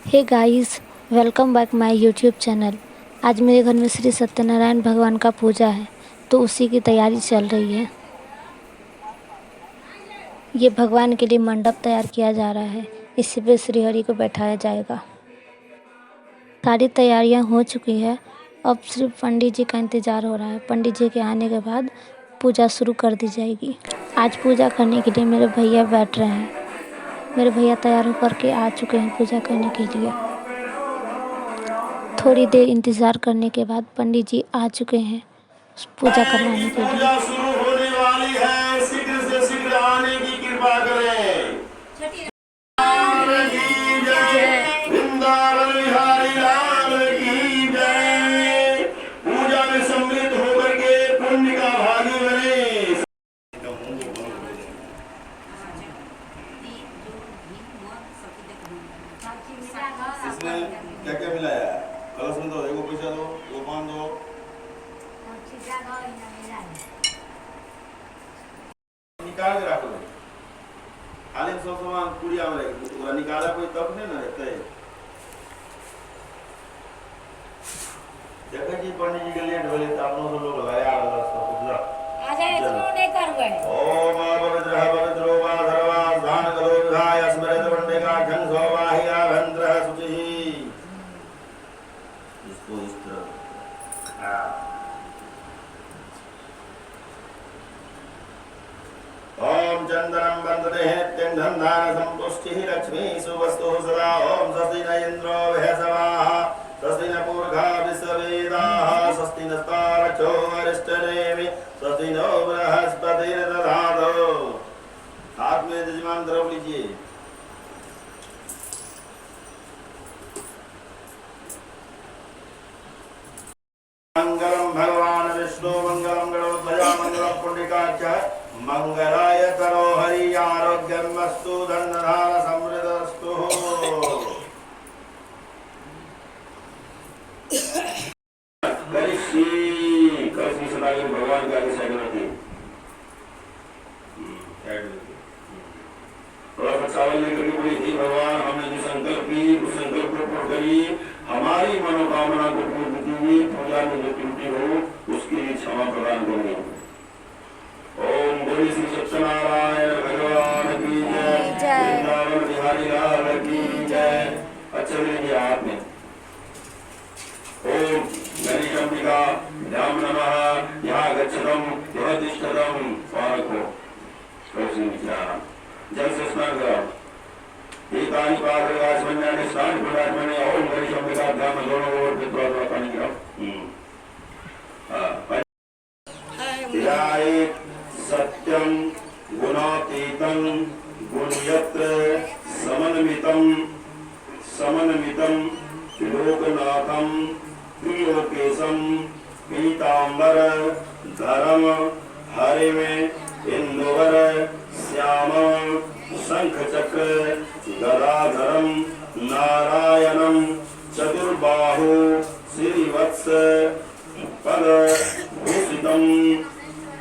Hey guys, welcome back my YouTube channel. आज मेरे घर में श्री सत्यनारायण भगवान का पूजा है, तो उसी की तैयारी चल रही है। ये भगवान के लिए मंडप तैयार किया जा रहा है। इसी पे श्री हरि को बैठाया जाएगा। सारी तैयारियां हो चुकी है। अब सिर्फ पंडित जी का इंतज़ार हो रहा है। पंडित जी के आने के बाद पूजा शुरू कर दी जाएगी। आज पूजा करने के लिए मेरे भैया बैठ रहे हैं। मेरे भैया तैयार होकर के आ चुके हैं पूजा करने के लिए। थोड़ी देर इंतज़ार करने के बाद पंडित जी आ चुके हैं पूजा करवाने के लिए। पूजा शुरू होने वाली है, शीघ्र से शीघ्र आने की कृपा करें। वृंदावन बिहारी लाल की जय। पूजा में सम्मिलित होकर के पुण्य का भागी बने। इसमें क्या क्या मिलाया है? कलश में दो, एगो पैसा दो, एगो पान दो। निकाल के रख लो। खाली सब सामान पूरी आवे पूरा निकाला कोई तब नहीं ना रहते। देखो जी पंडित जी के लेट होले त अपनो सब लोग लगाया अलग सब पूजा आ जाए इसको नहीं करवे। ओम पवित्रः पवित्रो वा सर्वा दान करो विधाय स्मृत वंदे का ढंग सोवाहि आभंद्रः शुचिः। इसको इस तरह ओम चंदनम वंदते त्यंधन संपुष्टि लक्ष्मी सुवस्तु सदा। ओम स्वस्ति न इंद्रो वहसवाः स्वस्ति न पूर्वा विश्ववेदाः स्वस्ति नस्तारक्षो अरिष्टनेमि स्वस्ति नो बृहस्पतिर्दधातु। हाथ में यजमान द्रव लीजिए। मंगलम भगवान विष्णु मंगलम गणोध्वजा मंगलम पुण्डिकाख्य मंगलाय करो हरि आरोग्यमस्तु धनधान समृद्धस्तु। कलशी सदाई भगवान का साइड में थी। थोड़ा सा चावल लेकर के बोली थी भगवान हमने जो संकल्प की उस संकल्प को पूर्ण करिए, हमारी मनोकामना को पूर्ण कीजिए, पूजा में जो त्रुटि हो उसके लिए क्षमा प्रदान करिए। ओम बोले श्री सत्यनारायण भगवान की जय। वृंदावन बिहारी लाल की जय। अच्छा लीजिए हाथ में। ओम गणेश अंबिका ध्यान नमः यहाँ गच्छतम यह तिष्ठतम स्वागतो। जल से स्नान करो। एकानी पात्रगास्मन्यानि स्नान प्रदात्मने। ओम गणेश अंबिका ध्यान दोनों ओर पितृ पानी गिराओ। सत्यं गुणातीतं गुणयत्र समन्वितं लोकनाथं त्रिलोकेशं पीतांबर धरम हरिम इंदुवर श्याम शंखचक्र गदाधरम नारायणं चतुर्बाहु श्रीवत्स पदभूषितं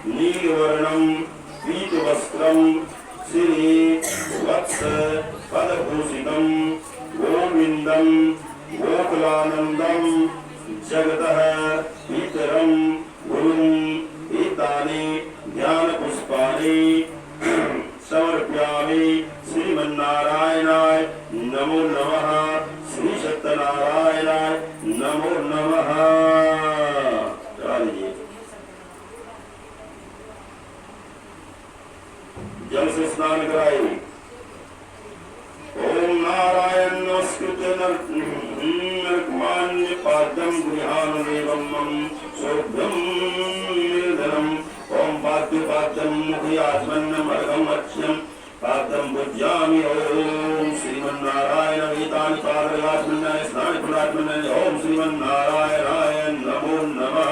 नीलवर्णं पीतवस्त्रं श्रीवत्स पदभूषितं गोविन्दं गोकुलानन्दं जगतः पितरं गुरुं एतानि ध्यानपुष्पाणि समर्पयामि श्रीमन्नारायणाय नमो नमः। श्री सत्यनारायणाय नमो नमः। जल से स्नान कराए। ओम नारायण नमस्कृत्य नरकमान्य पाद्यम गृहान देवम शोभ्यम निर्धनम। ओम पाद्य पाद्यम मुखि आत्मन्नम अर्घम अच्छम पाद्यम पूज्यामि। ओम श्रीमन्नारायण एतानि पादरात्मन्याय स्नान पुरात्मन्याय। ओम श्रीमन्नारायणाय नमो नमः।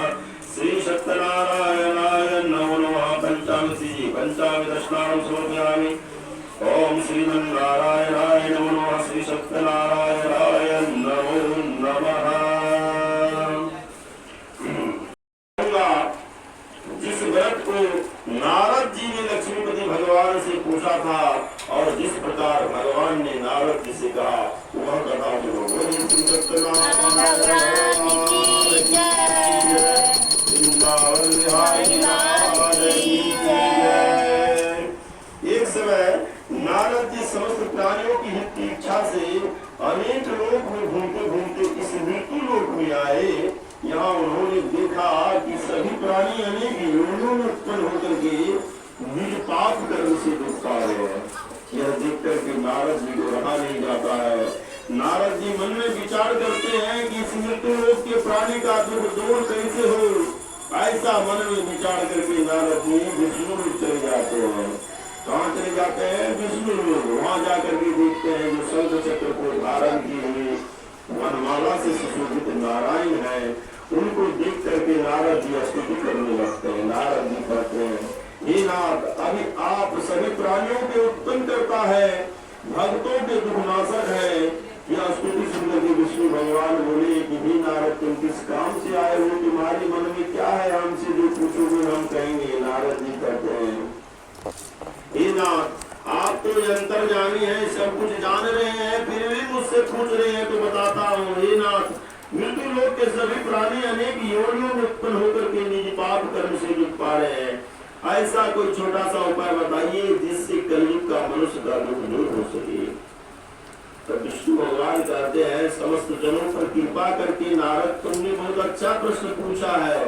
श्री सत्यनारायणाय नमो नमः। पंचामि दर्शनां समर्पयामि। ओम श्रीमन्नारायणाय नमो नमः। श्री सत्यनारायणाय नमो नमः। जिस व्रत को नारद जी ने लक्ष्मीपति भगवान से पूछा था और जिस प्रकार भगवान ने नारद जी से कहा वह कथा जो भगवान की जय। वृंदावन बिहारी लाल की जय। एक समय नारद जी समस्त प्राणियों की हित की इच्छा से अनेक लोक में घूमते घूमते इस मृत्यु लोक में आए। यहाँ उन्होंने देखा कि सभी प्राणी अनेक योनियों में उत्पन्न होकर के निज पाप कर्म से दुख पा रहे हैं। यह देख करके नारद जी को रहा नहीं जाता है। नारद जी मन में विचार करते हैं कि इस मृत्यु लोक के प्राणी का दुख दूर कैसे हो। ऐसा मन में विचार करके नारद जी विष्णु में चले जाते हैं। कहाँ चले जाते हैं? विष्णु लोग। वहाँ जाकर के देखते हैं जो शंख चक्र को धारण की हुई वनमाला से सुशोभित नारायण है। उनको देख करके नारद जी स्तुति करने लगते हैं। नारद जी कहते हैं, हे नाथ, अभी आप सभी प्राणियों के उत्पन्न करता है, भक्तों के दुखनाशक है। यह स्तुति सुनकर के विष्णु भगवान बोले कि हे नारद, तुम किस काम से आए हो? तुम्हारे मन में क्या है? हमसे जो पूछोगे हम कहेंगे। नारद जी कहते हैं, हे नाथ, आप तो अंतर्यामी हैं, सब कुछ जान रहे हैं, फिर भी मुझसे पूछ रहे हैं तो बताता हूँ। हे नाथ, मृत्यु लोक के सभी प्राणी अनेक योनियों में उत्पन्न होकर के निज पाप कर्म से दुख पा रहे हैं। ऐसा कोई छोटा सा उपाय बताइए जिससे कलयुग का मनुष्य का दुख दूर हो सके। तो विष्णु भगवान कहते हैं, समस्त जनों पर कृपा करके नारद, तुमने बहुत अच्छा प्रश्न पूछा है,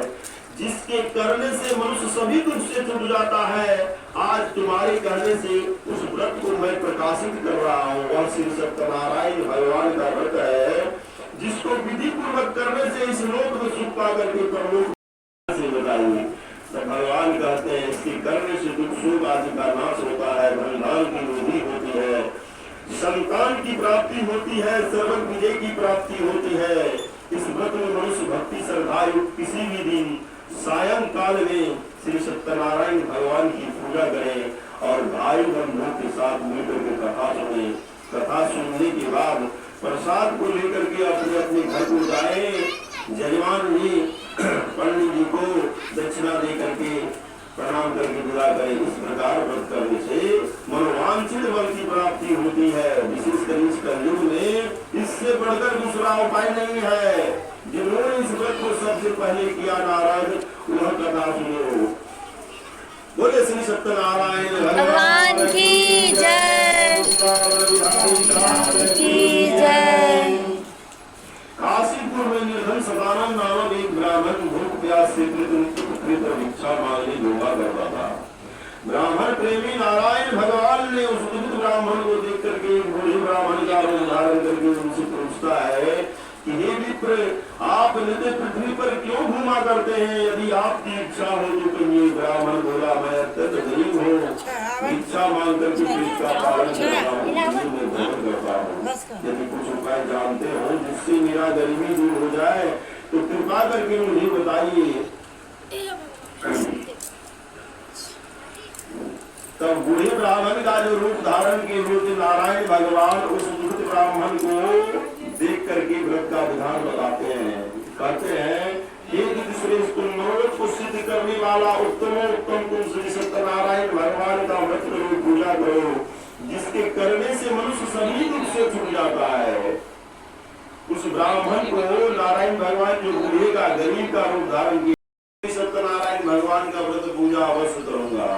जिसके करने से मनुष्य सभी दुख से छूट जाता है। आज तुम्हारे कहने से उस व्रत को मैं प्रकाशित कर रहा हूँ। वह श्री सत्यनारायण भगवान का व्रत है, जिसको विधि पूर्वक करने से इस लोक में सुख पा करके परलोक से बताइए। तो भगवान कहते हैं, इसके करने से दुख शोक आदि का नाश होता है, धन धान की वृद्धि होती है, संतान की प्राप्ति होती है, सर्व विजय की प्राप्ति होती है। इस व्रत में मनुष्य भक्ति श्रद्धा युक्त किसी भी दिन सायं काल में श्री सत्यनारायण भगवान की पूजा करें और भाई बंधुओं के साथ मिलकर के कथा सुने। कथा सुनने के बाद प्रसाद को लेकर के अपने अपने घर को जाए। जजमान जी पंडित जी को दक्षिणा दे करके प्रणाम करके विदा करें। इस प्रकार व्रत करने से मनोवांछित बल की प्राप्ति होती है। विशेषकर इस कलयुग में इससे बढ़कर दूसरा उपाय नहीं है। जिन्होंने इस व्रत को सबसे पहले किया नारद, वह कथा सुनो। बोले श्री सत्यनारायण भगवान की जय। की जय। काशीपुर में निर्धन सदानंद नामक एक ब्राह्मण भूख प्यास से भिक्षा मांगने घूमा करता था। ब्राह्मण प्रेमी नारायण भगवान ने उस दुष्ट ब्राह्मण को देख करके बूढ़े ब्राह्मण का रूप धारण करके उनसे पूछता है कि हे विप्र, आप नित्य पृथ्वी पर क्यों घूमा करते हैं? यदि आपकी इच्छा हो तो कहिए। ब्राह्मण बोला, मैं अत्यंत गरीब हूँ, इच्छा मांग करके पेट का पालन करता हूँ, मैं भोजन करता हूँ। यदि कुछ उपाय जानते हो जिससे मेरा गरीबी दूर हो जाए तो कृपा करके मुझे बताइए। तब बूढ़े ब्राह्मण का जो रूप धारण के हुए नारायण भगवान उस दुष्ट ब्राह्मण को देख करके व्रत का विधान बताते हैं। कहते हैं, श्रेष्ठ तुम मनोरथ को सिद्ध करने वाला उत्तम तुम श्री सत्यनारायण भगवान का व्रत करो, पूजा करो, जिसके करने से मनुष्य सभी दुख से छूट जाता है। उस ब्राह्मण को नारायण भगवान जो बूढ़े का गरीब का रूप धारण किया, सत्यनारायण भगवान का व्रत पूजा अवश्य करूंगा।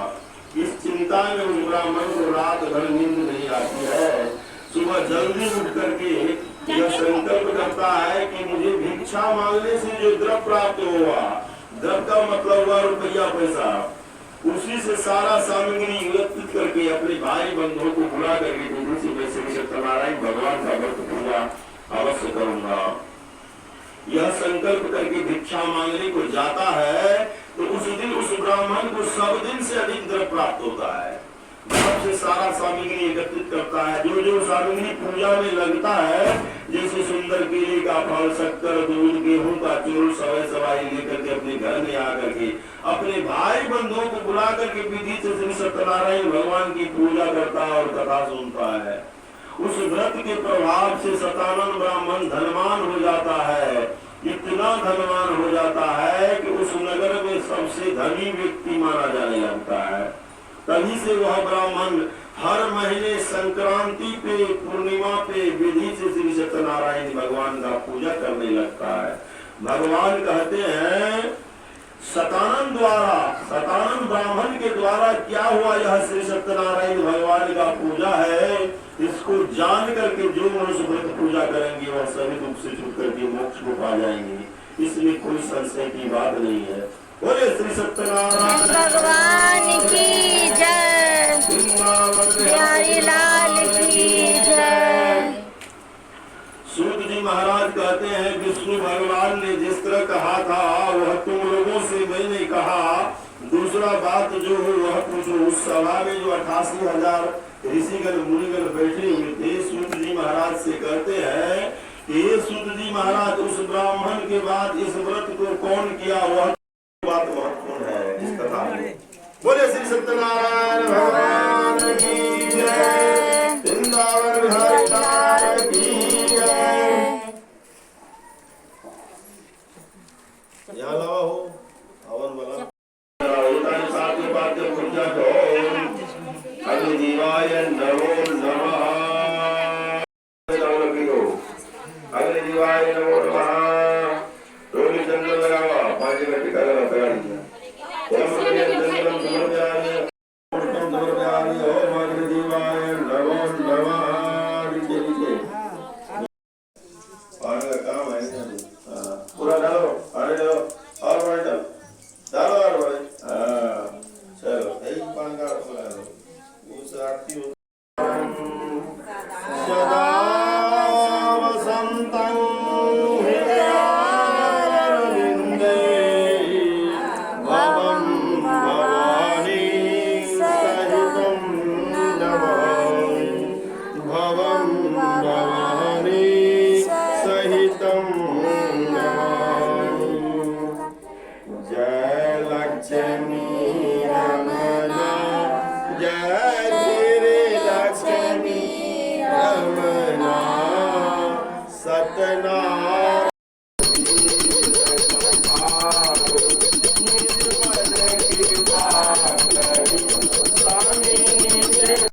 इस चिंता में उस ब्राह्मण को रात भर नींद नहीं आती है। सुबह जल्दी उठ करके यह संकल्प करता है कि मुझे भिक्षा मांगने से जो द्रव्य प्राप्त होगा, द्रव्य का मतलब हुआ रुपया पैसा, उसी से सारा सामग्री एकत्रित करके अपने भाई बंधुओं को बुला करके दूर से वैसे सत्यनारायण भगवान का व्रत पूजा अवश्य करूंगा। यह संकल्प करके भिक्षा मांगने को जाता है तो उस दिन उस ब्राह्मण को सब दिन से अधिक द्रव्य प्राप्त होता है। सबसे सारा सामग्री एकत्रित करता है। जो जो सामग्री पूजा में लगता है, जैसे सुंदर केले का फल, शक्कर, दूध, गेहूं का चूर्ण, सवाई लेकर के अपने घर में आकर के अपने भाई बंधुओं को बुला करके विधि से श्री सत्यनारायण भगवान की पूजा करता है और कथा सुनता है। उस व्रत के प्रभाव से सतानंद ब्राह्मण धनवान हो जाता है। इतना धनवान हो जाता है कि उस नगर में सबसे धनी व्यक्ति माना जाने लगता है। तभी से वह ब्राह्मण हर महीने संक्रांति पे, पूर्णिमा पे विधि से श्री सत्यनारायण भगवान का पूजा करने लगता है। भगवान कहते हैं सतानंद द्वारा, सतानंद ब्राह्मण के द्वारा क्या हुआ, यह श्री सत्यनारायण भगवान का पूजा है। इसको जान करके जो मनुष्य व्रत पूजा करेंगे वह सभी दुख से छूट करके मोक्ष को पा जाएंगे। इसमें कोई संशय की बात नहीं है। बोले श्री सत्यनारायण भगवान की जय, बिहारी लाल की जय। सूत जी महाराज कहते हैं विष्णु भगवान ने जिस तरह कहा था वह तुम लोगों से मैंने कहा। दूसरा बात जो हो वह पूछो। उस सभा में जो 88,000 ऋषिगण मुनिगण बैठे हुए थे, सूत जी महाराज से कहते हैं कि ये सूत जी महाराज, उस ब्राह्मण के बाद इस व्रत को कौन किया, वह बात महत्वपूर्ण है इस कथा में। बोले श्री सत्यनारायण भगवान की जय, वृंदावन बिहारी लाल की जय। यहाँ लगा हो हवन वाला अग्नि जीवाय नमो नमः, अग्नि जीवाय नमो नमः। रोली चंदन लगावा 5 मिनट टिका लगा तैयार किया। अग्नि जीवाय नमो नमः। नीचे नीचे पानी का काम है। पूरा डालो, पानी डालो और पानी डालो, डालो और पानी। चलो एक पानी का पूरा डालो। उस आरती हो सदा वसंतं हृदयारविंदे भवं भवानी सहितं नमामि, भवं भवानी सहितं नमामि। जय लक्ष्मी रमना, जय श्री लक्ष्मी रमना, सतना